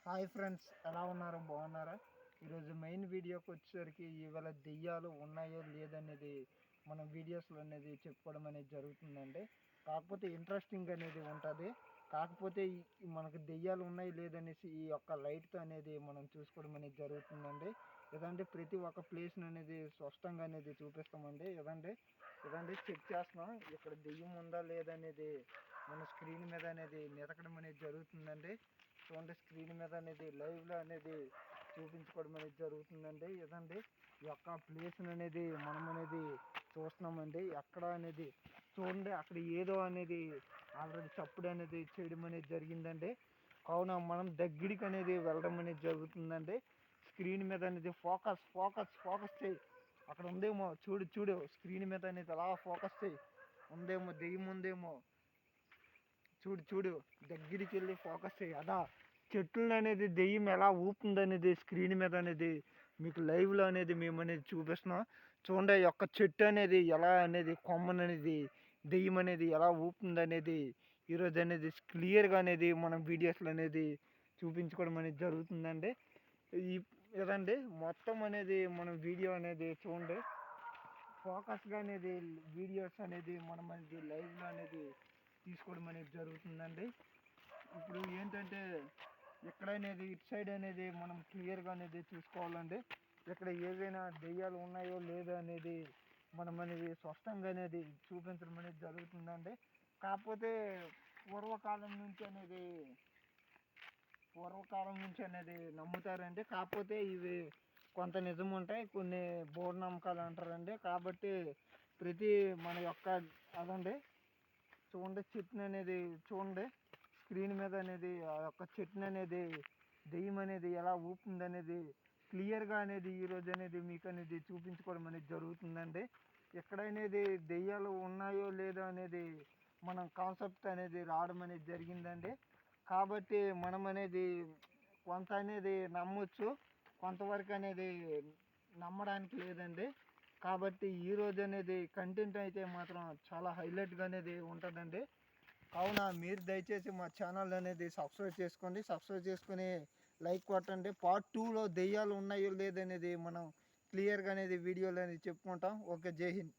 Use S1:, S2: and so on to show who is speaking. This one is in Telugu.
S1: హాయ్ ఫ్రెండ్స్, ఎలా ఉన్నారు? బాగున్నారా? ఈరోజు మెయిన్ వీడియోకి వచ్చేసరికి ఇవాళ దెయ్యాలు ఉన్నాయో లేదనేది మనం వీడియోస్లో అనేది చెప్పుకోవడం అనేది జరుగుతుందండి. కాకపోతే ఇంట్రెస్టింగ్ అనేది ఉంటుంది. కాకపోతే మనకు దెయ్యాలు ఉన్నాయి లేదనేసి ఈ యొక్క లైట్తో అనేది మనం చూసుకోవడం అనేది జరుగుతుందండి. ఏదంటే ప్రతి ఒక్క ప్లేస్ని అనేది స్పష్టంగా అనేది చూపిస్తామండి. ఏదంటే చెక్ చేస్తున్నాం, ఇక్కడ దెయ్యం ఉందా లేదనేది మన స్క్రీన్ మీద అనేది వెతకడం అనేది జరుగుతుందండి. చూడండి, స్క్రీన్ మీద అనేది లైవ్లో అనేది చూపించుకోవడం అనేది జరుగుతుందండి. ఏదండి ఈ యొక్క ప్లేస్ అనేది మనం అనేది చూస్తున్నామండి. ఎక్కడ అనేది చూడండి, అక్కడ ఏదో అనేది ఆల్రెడీ చప్పుడు అనేది చేయడం అనేది జరిగిందండి. కావున మనం దగ్గరికి అనేది వెళ్ళడం అనేది జరుగుతుందండి. స్క్రీన్ మీద అనేది ఫోకస్ ఫోకస్ ఫోకస్ చేయి, అక్కడ ఉందేమో చూడు చూడు, స్క్రీన్ మీద అనేది అలా ఫోకస్ చేయి, ఉందేమో దెయ్యం ఉందేమో చూడు చూడు, దగ్గరికి వెళ్ళి ఫోకస్ చేయి. అదా చెట్లను అనేది దెయ్యం ఎలా ఊపుతుందనేది స్క్రీన్ మీద అనేది మీకు లైవ్లో అనేది మేము అనేది చూపిస్తున్నాం. చూడండి, యొక్క చెట్టు అనేది ఎలా అనేది కొమ్మను అనేది దెయ్యం అనేది ఎలా ఊపుతుందనేది ఈరోజు అనేది క్లియర్గా అనేది మనం వీడియోస్లో అనేది చూపించుకోవడం అనేది జరుగుతుందండి. ఈ ఏదండి మొత్తం అనేది మనం వీడియో అనేది చూడండి, ఫోకస్గా అనేది వీడియోస్ అనేది మనం అనేది లైవ్లో అనేది తీసుకోవడం అనేది జరుగుతుందండి. ఇప్పుడు ఏంటంటే ఇక్కడ అనేది ఇటు సైడ్ అనేది మనం క్లియర్గా అనేది చూసుకోవాలండి. ఇక్కడ ఏదైనా దెయ్యాలు ఉన్నాయో లేదో అనేది మనం అనేది స్పష్టంగా అనేది చూపించడం అనేది జరుగుతుందండి. కాకపోతే పూర్వకాలం నుంచి అనేది నమ్ముతారండి. కాకపోతే ఇవి కొంత నిజం ఉంటాయి, కొన్ని మూఢనమ్మకాలు అంటారండి. కాబట్టి ప్రతి మన యొక్క అదండి చూడండి, చెట్టుని అనేది చూడండి, స్క్రీన్ మీద అనేది ఆ యొక్క చెట్టుని అనేది దెయ్యం అనేది ఎలా ఊపుతుంది అనేది క్లియర్గా అనేది ఈరోజు అనేది మీకు అనేది చూపించుకోవడం అనేది జరుగుతుందండి. ఎక్కడనేది దెయ్యాలు ఉన్నాయో లేదో అనేది మనం కాన్సెప్ట్ అనేది రావడం అనేది జరిగిందండి. కాబట్టి మనం అనేది కొంత అనేది నమ్మొచ్చు, కొంతవరకు అనేది నమ్మడానికి లేదండి. కాబట్టి ఈరోజు అనేది కంటెంట్ అయితే మాత్రం చాలా హైలైట్గా అనేది ఉంటుందండి. కావున మీరు దయచేసి మా ఛానల్ అనేది సబ్స్క్రైబ్ చేసుకోండి. సబ్స్క్రైబ్ చేసుకుని లైక్ కొట్టండి. పార్ట్ 2లో దెయ్యాలు ఉన్నాయో లేదనేది మనం క్లియర్గా అనేది వీడియోలో అనేది చెప్పుకుంటాం. ఓకే, జై హింద్.